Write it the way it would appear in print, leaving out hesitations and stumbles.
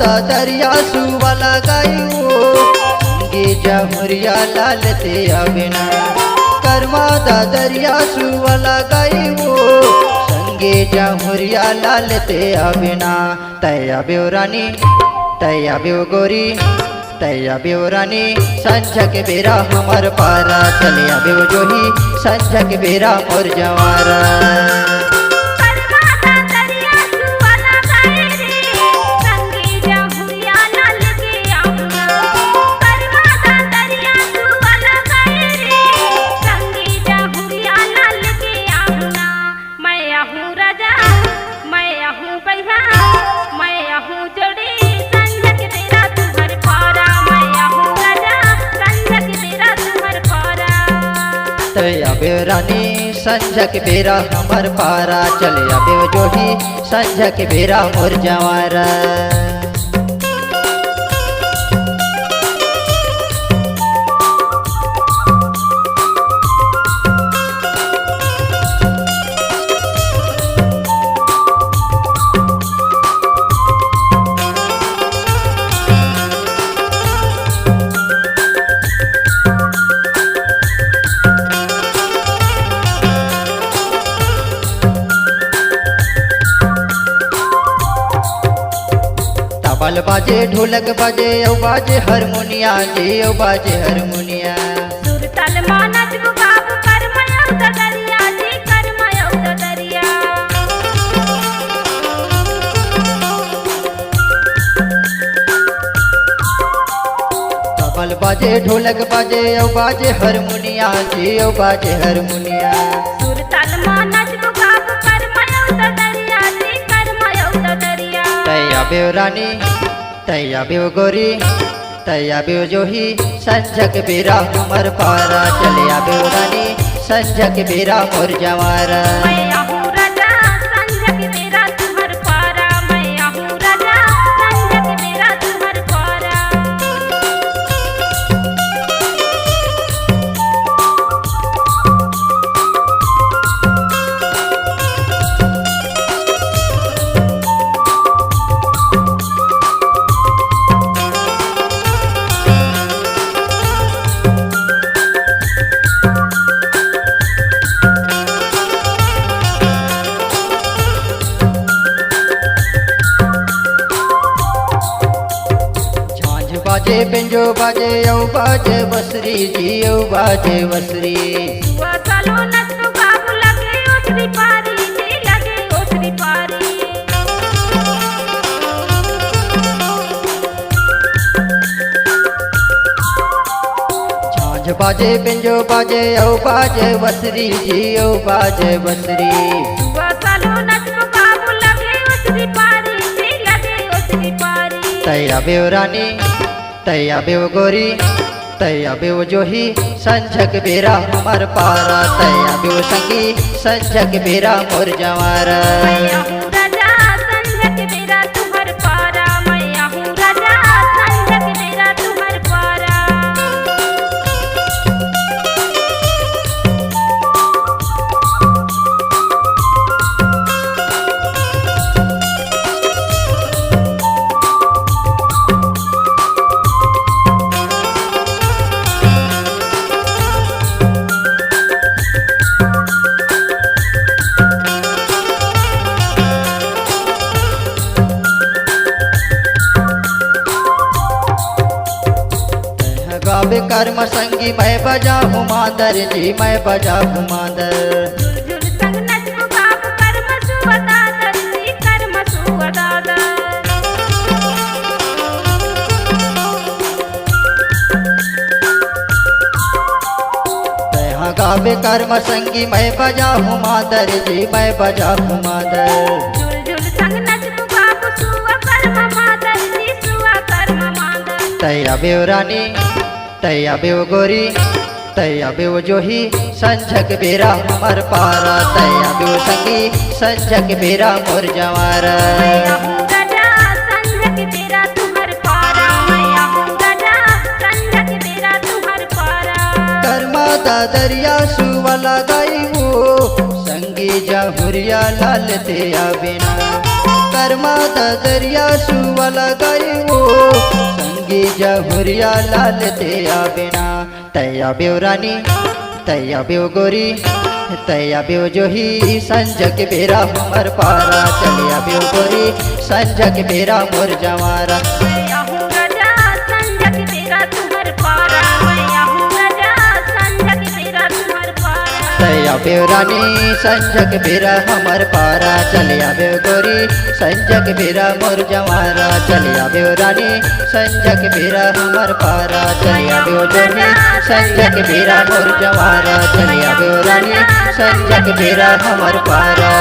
दरिया सुवाला गायो संगे जमुरिया लाल ते अबिना कर्मा दरिया सुवाला गायो संगे जमुरिया लाल ते अबिना तया बेव रानी तया बेव गोरी तया बेव रानी संझा के बेरा हमार पारा चलिया बेव जोही संझा के बेरा मोर जवारा तया बेव रानी संझा के बेरा हमार पारा चलिया बेव जोही संझा के बेरा मोर जवारा तबल बाजे ढोलक बाजे औ बाजे हारमोनिया जी औ बाजे हारमोनिया सुर ताल मानत बाबू करमयो दरिया जी करमयो दरिया तबल बाजे ढोलक बाजे औ बाजे हारमोनिया जी औ बाजे हारमोनिया सुर ताल मानत बाबू करमयो दरिया जी करमयो दरिया तया बेव रानी तया बेव गोरी तया बेव जोही संझा के बेरा हमार पारा चलिया बेव रानी संझा के बेरा मोर जवारा मैं आहूँ राजा संझा के बेरा तुम्हार पारा मैं आहूँ राजा संझा के बेरा तुम्हार पारा बाजे बिंजो बाजे औ बाजे बसरी जी औ बाजे बसरी सुआ चलो नचो बाबू लगे ओसरी पारी जी लगे ओसरी पारी झांझ बाजे बिंजो बाजे औ बाजे बसरी जी औ बाजे बसरी सुआ चलो नचो बाबू लगे ओसरी पारी जी लगे ओसरी पारी तया बेव रानी तया बेव गोरी तया बेव जोही संझा के बेरा हमार पारा तया बेव संगी संझा के बेरा मोर जवारा मैं आहूँ राजा संझा के बेरा तुम्हार पारा मैं आहूँ राजा संझा के बेरा तुम्हार पारा गावे कर्म संगी मैं बजाऊं मादर जी मैं बजाऊं मादर झुल संग नचो बाबू कर्म सुवदा दर्जी कर्म सुवदा तहाँ गावे कर्म संगी मैं बजाऊं मादर जी मैं बजाऊं मादर झुल झुल संग नचो बाबू सुवा कर्म मादर जी सुवा कर्म मादर तया बेव रानी तया बेव गोरी तया बेव जोही संझा के बेरा हमार पारा तया बेव संगी संझा के बेरा मोर जवारा मैं आहूँ राजा संझा के बेरा तुम्हार पारा मैं आहूँ राजा संझा के बेरा तुम्हार पारा कर्मा दरिया सुवाला गाई वो संगी जमुरिया लाल ते अबिना कर्मा दरिया सुवाला गई वो संगे जहुरिया लाल तेया बिना तैया बेव रानी तैया बेव गोरी तैया बेव जोही संजक बेरा हमर पारा चलिया बेव गोरी संजक बेरा मोर जवारा मैया हूँ राजा संजक बेरा तुम्हार पारा मैया हूँ राजा संजक बेरा तुम्हार पारा तैया बेव रानी संजक बेरा हमर पारा चलिया बेव गोरी संजक बेरा मोर जवारा चलिया बेव रानी संजक बेरा हमर पारा चलिया बेव जोही संजक बेरा मोर जवारा चलिया बेव रानी संजक बेरा हमर पारा।